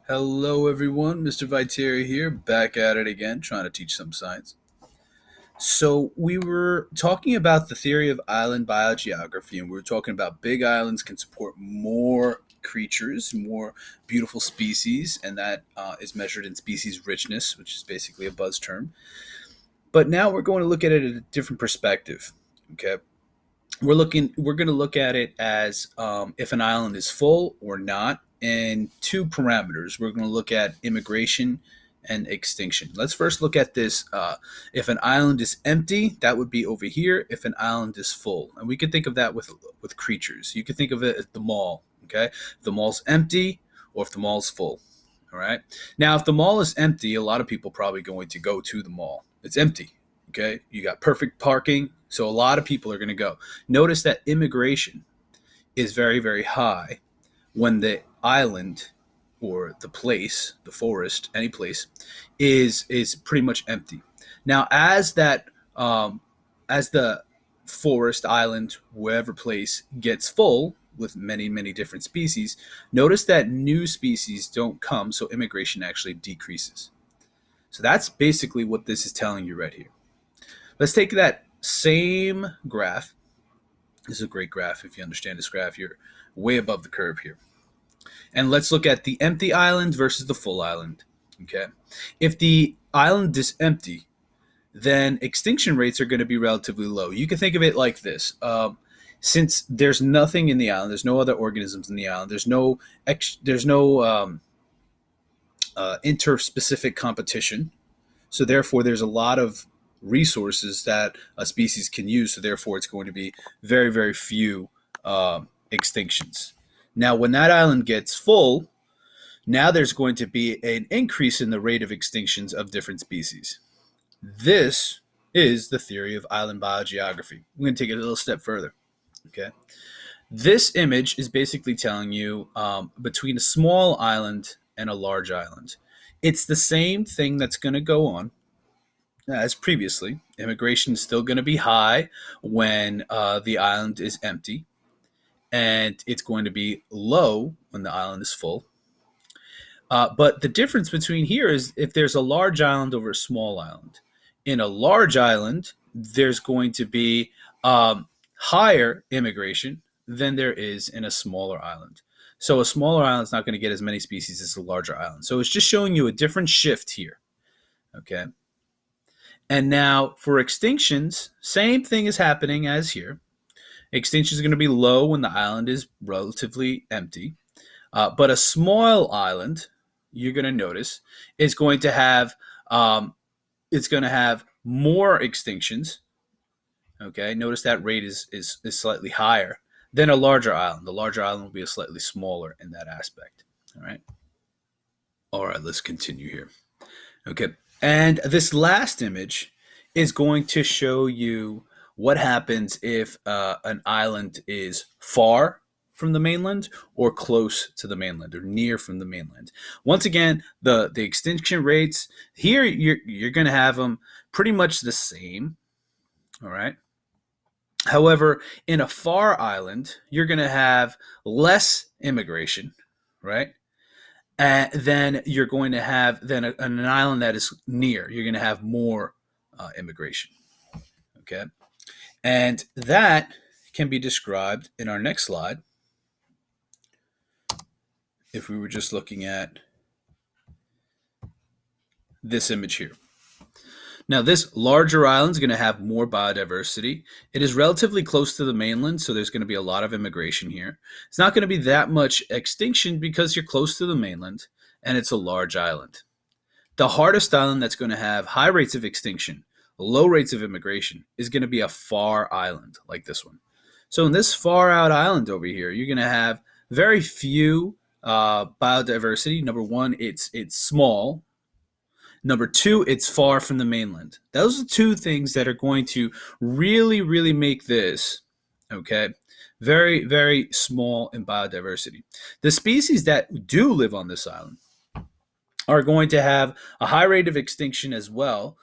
Hello, everyone. Mr. Viteri here, back at it again, trying to teach some science. So, we were talking about the theory of island biogeography, and we were talking about big islands can support more creatures, more beautiful species, and that is measured in species richness, which is basically a buzz term. But now we're going to look at it at a different perspective. Okay, we're going to look at it as if an island is full or not, and two parameters. We're going to look at immigration and extinction. Let's first look at this. If an island is empty, that would be over here. If an island is full, and we can think of that with creatures. You can think of it as the mall. Okay, if the mall's empty or if the mall's full. All right. Now, if the mall is empty, a lot of people probably going to go to the mall. It's empty. Okay, you got perfect parking, so a lot of people are going to go. Notice that immigration is very, very high when the island or the place, the forest, any place, is pretty much empty. Now, as the forest, island, wherever place gets full with many, many different species, notice that new species don't come, so immigration actually decreases. So that's basically what this is telling you right here. Let's take that same graph. This is a great graph. If you understand this graph, you're way above the curve here. And let's look at the empty island versus the full island. Okay. If the island is empty, then extinction rates are going to be relatively low. You can think of it like this. Since there's nothing in the island, there's no other organisms in the island, there's no interspecific competition. So therefore, there's a lot of resources that a species can use. So therefore, it's going to be very, very few extinctions. Now, when that island gets full, now there's going to be an increase in the rate of extinctions of different species. This is the theory of island biogeography. I'm going to take it a little step further. Okay. This image is basically telling you between a small island and a large island. It's the same thing that's going to go on as previously. Immigration is still going to be high when the island is empty, and it's going to be low when the island is full. But the difference between here is if there's a large island over a small island. In a large island, there's going to be higher immigration than there is in a smaller island. So a smaller island is not going to get as many species as a larger island. So it's just showing you a different shift here. Okay. And now for extinctions, same thing is happening as here. Extinction is going to be low when the island is relatively empty. But a small island, you're going to notice, is going to have more extinctions. Okay, notice that rate is slightly higher than a larger island. The larger island will be a slightly smaller in that aspect. All right, let's continue here. Okay, and this last image is going to show you what happens if an island is far from the mainland or close to the mainland or near from the mainland. Once again, the extinction rates here, you're going to have them pretty much the same. All right. However, in a far island, you're going to have less immigration, right? And then you're going to have an island that is near. You're going to have more immigration. Okay, and that can be described in our next slide. If we were just looking at this image here. Now, this larger island is going to have more biodiversity. It is relatively close to the mainland, so there's going to be a lot of immigration here. It's not going to be that much extinction because you're close to the mainland, and it's a large island. The hardest island that's going to have high rates of extinction, low rates of immigration, is going to be a far island like this one. So in this far out island over here, you're going to have very few biodiversity. Number one, it's small. Number two, it's far from the mainland. Those are two things that are going to really, really make this, okay, very, very small in biodiversity. The species that do live on this island are going to have a high rate of extinction as well,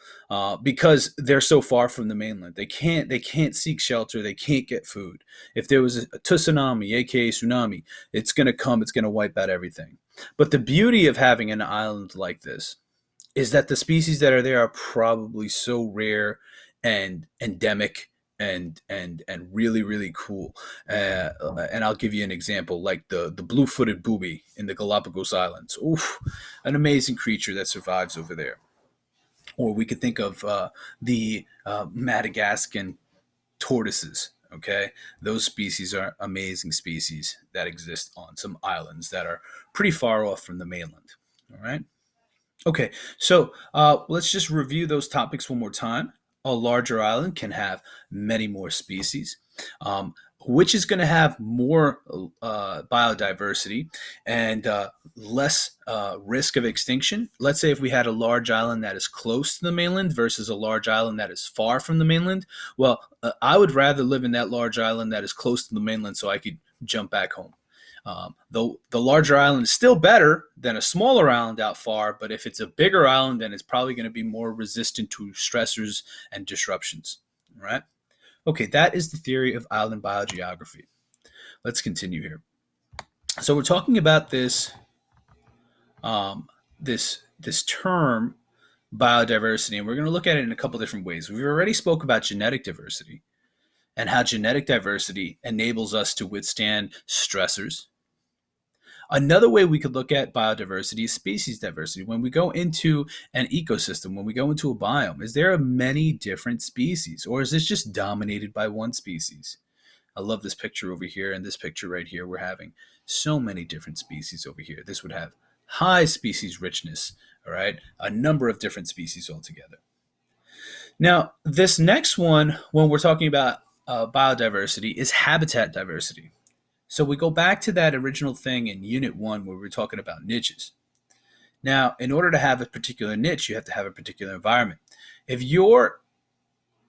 because they're so far from the mainland. They can't seek shelter. They can't get food. If there was a tsunami, aka tsunami, it's going to come. It's going to wipe out everything. But the beauty of having an island like this is that the species that are there are probably so rare and endemic and really really cool. And I'll give you an example, like the blue-footed booby in the Galapagos Islands. Oof, an amazing creature that survives over there. Or we could think of the Madagascan tortoises. Okay, those species are amazing species that exist on some islands that are pretty far off from the mainland. All right. Okay, so let's just review those topics one more time. A larger island can have many more species, um, which is going to have more biodiversity and less risk of extinction. Let's say if we had a large island that is close to the mainland versus a large island that is far from the mainland. Well, I would rather live in that large island that is close to the mainland so I could jump back home. Though the larger island is still better than a smaller island out far, but if it's a bigger island, then it's probably going to be more resistant to stressors and disruptions. All right. Okay, that is the theory of island biogeography. Let's continue here. So we're talking about this term biodiversity, and we're going to look at it in a couple different ways. We've already spoke about genetic diversity and how genetic diversity enables us to withstand stressors. Another way we could look at biodiversity is species diversity. When we go into an ecosystem, when we go into a biome, is there many different species, or is this just dominated by one species? I love this picture over here and this picture right here. We're having so many different species over here. This would have high species richness, all right? A number of different species altogether. Now, this next one, when we're talking about biodiversity, is habitat diversity. So we go back to that original thing in Unit 1 where we were talking about niches. Now, in order to have a particular niche, you have to have a particular environment. If your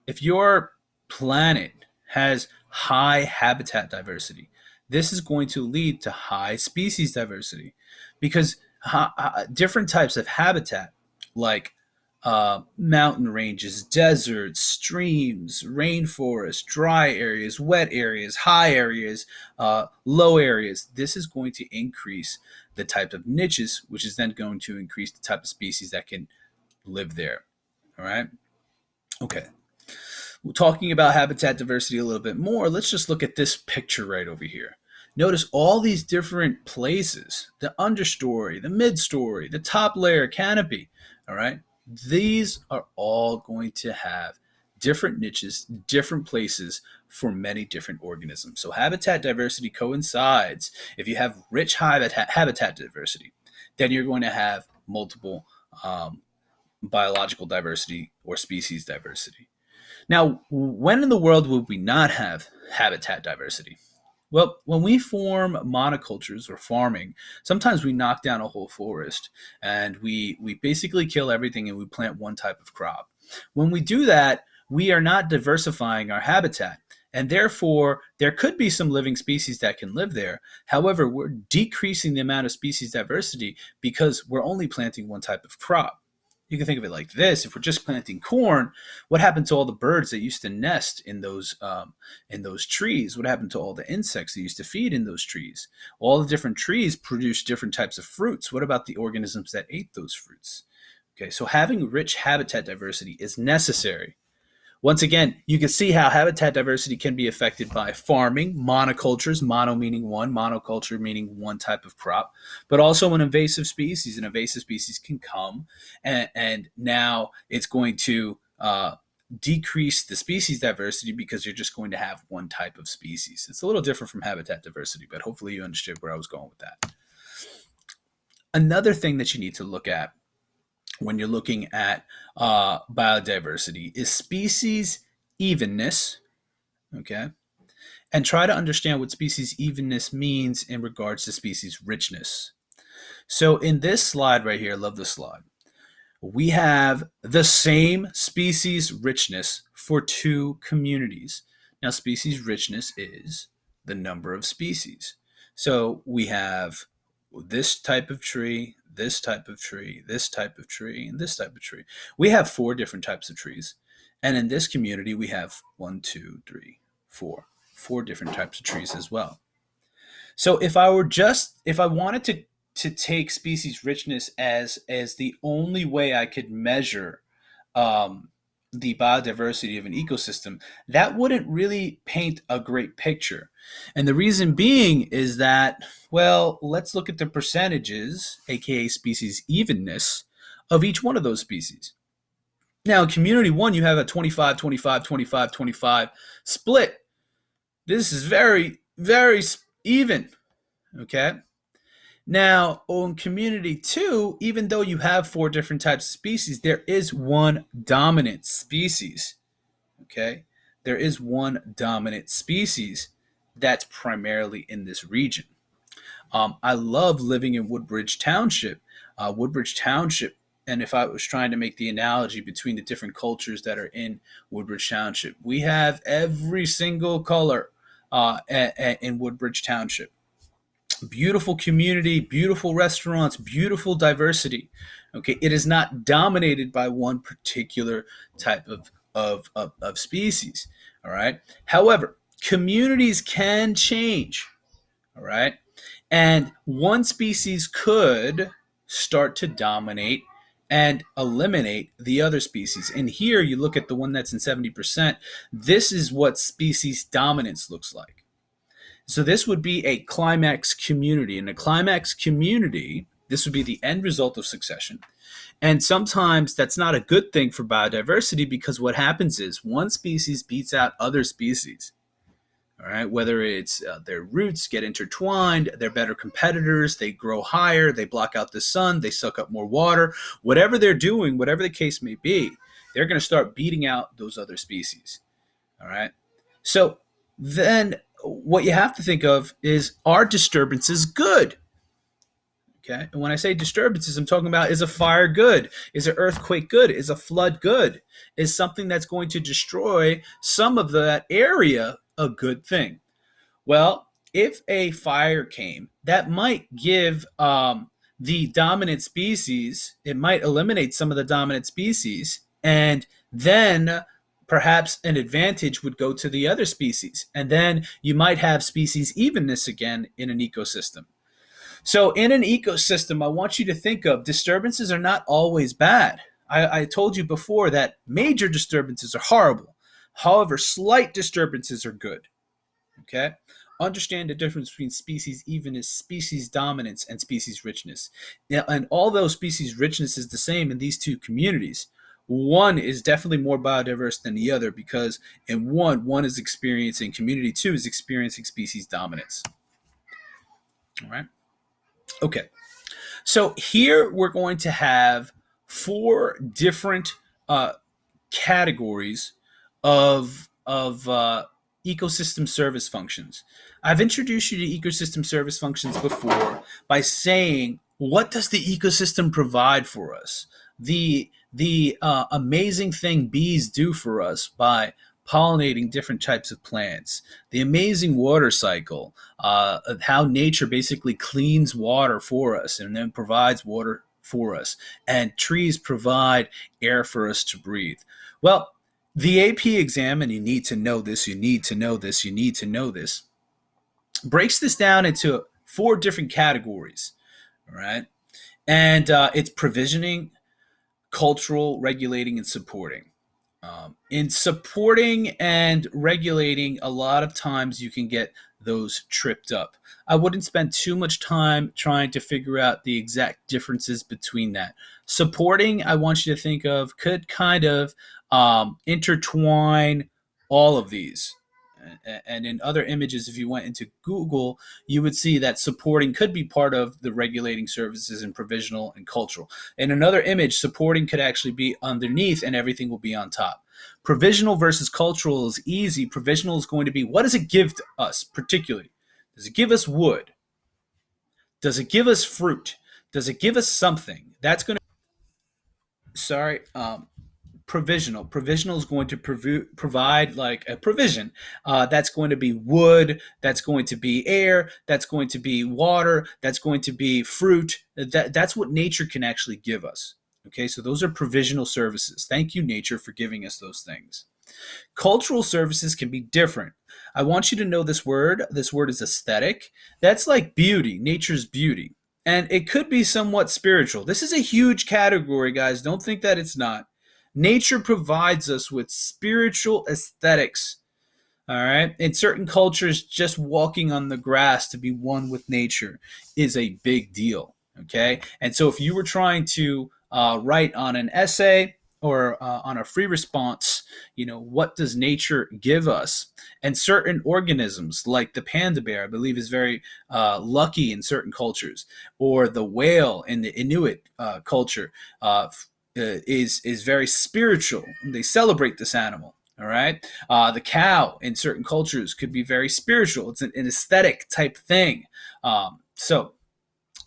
if your planet has high habitat diversity, this is going to lead to high species diversity because different types of habitat, like mountain ranges, deserts, streams, rainforests, dry areas, wet areas, high areas, low areas. This is going to increase the type of niches, which is then going to increase the type of species that can live there. All right. Okay. Well, talking about habitat diversity a little bit more, let's just look at this picture right over here. Notice all these different places, the understory, the midstory, the top layer, canopy. All right. These are all going to have different niches, different places for many different organisms. So habitat diversity coincides. If you have rich habitat diversity, then you're going to have multiple biological diversity or species diversity. Now, when in the world would we not have habitat diversity? Well, when we form monocultures or farming, sometimes we knock down a whole forest and we basically kill everything and we plant one type of crop. When we do that, we are not diversifying our habitat. And therefore, there could be some living species that can live there. However, we're decreasing the amount of species diversity because we're only planting one type of crop. You can think of it like this: if we're just planting corn, what happened to all the birds that used to nest in those trees? What happened to all the insects that used to feed in those trees? All the different trees produce different types of fruits. What about the organisms that ate those fruits? Okay, so having rich habitat diversity is necessary. Once again, you can see how habitat diversity can be affected by farming, monocultures, mono meaning one, monoculture meaning one type of crop, but also an invasive species. An invasive species can come and now it's going to decrease the species diversity because you're just going to have one type of species. It's a little different from habitat diversity, but hopefully you understood where I was going with that. Another thing that you need to look at when you're looking at biodiversity is species evenness, okay? And try to understand what species evenness means in regards to species richness. So in this slide right here, I love this slide, we have the same species richness for two communities. Now, species richness is the number of species. So we have this type of tree, this type of tree, this type of tree, and this type of tree. We have four different types of trees. And in this community, we have one, two, three, four different types of trees as well. So if I wanted to take species richness as the only way I could measure um, the biodiversity of an ecosystem, that wouldn't really paint a great picture. And the reason being is that, well, let's look at the percentages, aka species evenness, of each one of those species. Now, in community one, you have a 25, 25, 25, 25 split. This is very, very even. Okay. Now, on community two, even though you have four different types of species, there is one dominant species. Okay. There is one dominant species that's primarily in this region. I love living in Woodbridge Township. Woodbridge Township, and if I was trying to make the analogy between the different cultures that are in Woodbridge Township, we have every single color in Woodbridge Township. Beautiful community, beautiful restaurants, beautiful diversity. Okay, it is not dominated by one particular type of species. All right. However, communities can change. All right. And one species could start to dominate and eliminate the other species. And here you look at the one that's in 70%. This is what species dominance looks like. So this would be a climax community. In a climax community, this would be the end result of succession. And sometimes that's not a good thing for biodiversity because what happens is one species beats out other species. All right, whether it's their roots get intertwined, they're better competitors, they grow higher, they block out the sun, they suck up more water, whatever they're doing, whatever the case may be, they're going to start beating out those other species. All right. So then what you have to think of is, are disturbances good? Okay. And when I say disturbances, I'm talking about, is a fire good? Is an earthquake good? Is a flood good? Is something that's going to destroy some of that area a good thing? Well, if a fire came, that might give the dominant species, it might eliminate some of the dominant species, and then perhaps an advantage would go to the other species. And then you might have species evenness again in an ecosystem. So, in an ecosystem, I want you to think of disturbances are not always bad. I told you before that major disturbances are horrible. However, slight disturbances are good. Okay? Understand the difference between species evenness, species dominance, and species richness. And although species richness is the same in these two communities, one is definitely more biodiverse than the other because in one is experiencing, community two is experiencing species dominance. All right? Okay. So here we're going to have four different categories of ecosystem service functions. I've introduced you to ecosystem service functions before by saying, what does the ecosystem provide for us? The amazing thing bees do for us by pollinating different types of plants, the amazing water cycle, of how nature basically cleans water for us and then provides water for us, and trees provide air for us to breathe. Well, the AP exam, and you need to know this, you need to know this, you need to know this, breaks this down into four different categories. All right. And it's provisioning, cultural, regulating, and supporting. In supporting and regulating, a lot of times you can get those tripped up. I wouldn't spend too much time trying to figure out the exact differences between that. Supporting, I want you to think of, could kind of intertwine all of these. And in other images, if you went into Google, you would see that supporting could be part of the regulating services and provisional and cultural. In another image, supporting could actually be underneath and everything will be on top. Provisional versus cultural is easy. Provisional is going to be, what does it give to us particularly? Does it give us wood? Does it give us fruit? Does it give us something? That's going to, sorry, provisional. Provisional is going to provide like a provision. That's going to be wood, that's going to be air, that's going to be water, that's going to be fruit. That's what nature can actually give us. Okay, so those are provisional services. Thank you, nature, for giving us those things. Cultural services can be different. I want you to know this word. This word is aesthetic. That's like beauty, nature's beauty. And it could be somewhat spiritual. This is a huge category, guys. Don't think that it's not. Nature provides us with spiritual aesthetics. All right. In certain cultures, just walking on the grass to be one with nature is a big deal. Okay. And so if you were trying to write on an essay or on a free response, what does nature give us? And certain organisms, like the panda bear, I believe, is very lucky in certain cultures, or the whale in the Inuit culture is very spiritual. They celebrate this animal. All right. The cow in certain cultures could be very spiritual. It's an aesthetic type thing. So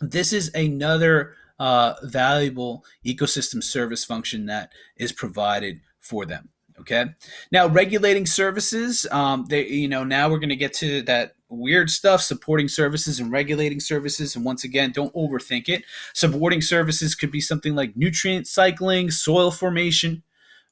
this is another valuable ecosystem service function that is provided for them. Okay. Now, regulating services. Now we're going to get to that weird stuff: supporting services and regulating services. And once again, don't overthink it. Supporting services could be something like nutrient cycling, soil formation.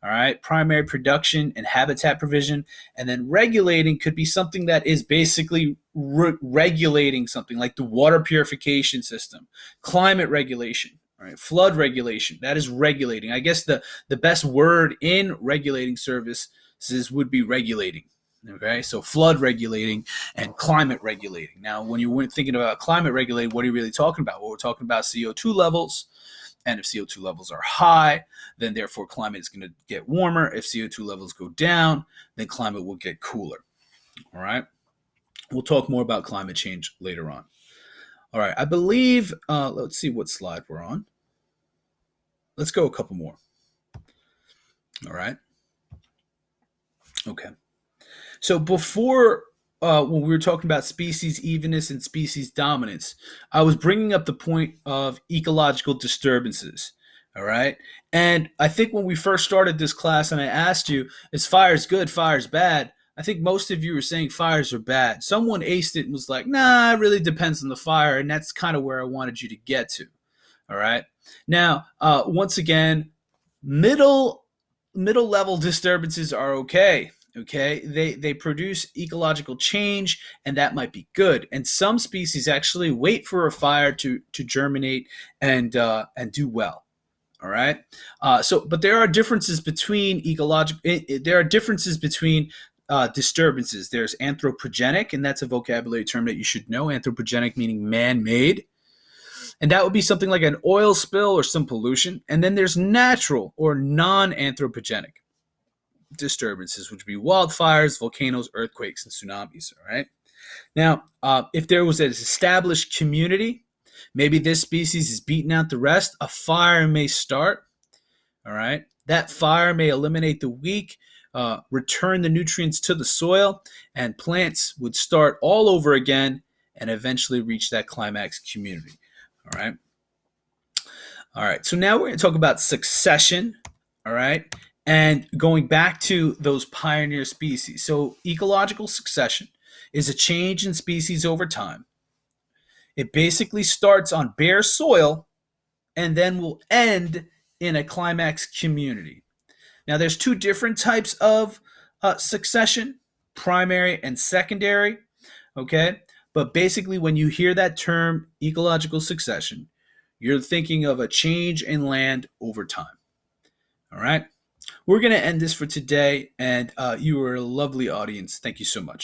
All right, primary production and habitat provision. And then regulating could be something that is basically regulating something like the water purification system, climate regulation, right? Flood regulation. That is regulating. I guess the best word in regulating services would be regulating. Okay, so flood regulating and climate regulating. Now, when you weren't thinking about climate regulating, what are you really talking about? Well, we're talking about CO2 levels. And if CO2 levels are high, then therefore climate is going to get warmer. If CO2 levels go down, then climate will get cooler. All right. We'll talk more about climate change later on. All right. I believe, let's see what slide we're on. Let's go a couple more. All right. Okay. So before, when we were talking about species evenness and species dominance, I was bringing up the point of ecological disturbances. All right. And I think when we first started this class and I asked you, is fires good, fires bad? I think most of you were saying fires are bad. Someone aced it and was like, nah, it really depends on the fire. And that's kind of where I wanted you to get to. All right. Now, once again, middle level disturbances are okay. Okay, they produce ecological change, and that might be good. And some species actually wait for a fire to germinate and do well. All right. But there are differences between There are differences between disturbances. There's anthropogenic, and that's a vocabulary term that you should know. Anthropogenic meaning man-made. And that would be something like an oil spill or some pollution. And then there's natural or non-anthropogenic disturbances, which would be wildfires, volcanoes, earthquakes, and tsunamis. All right. Now, if there was an established community, maybe this species is beating out the rest, a fire may start. All right. That fire may eliminate the weak, return the nutrients to the soil, and plants would start all over again and eventually reach that climax community. All right. All right. So now we're going to talk about succession. All right. And going back to those pioneer species. So ecological succession is a change in species over time. It basically starts on bare soil and then will end in a climax community. Now, there's two different types of succession, primary and secondary. Okay. But basically, when you hear that term ecological succession, you're thinking of a change in land over time. All right. We're going to end this for today, and you are a lovely audience. Thank you so much.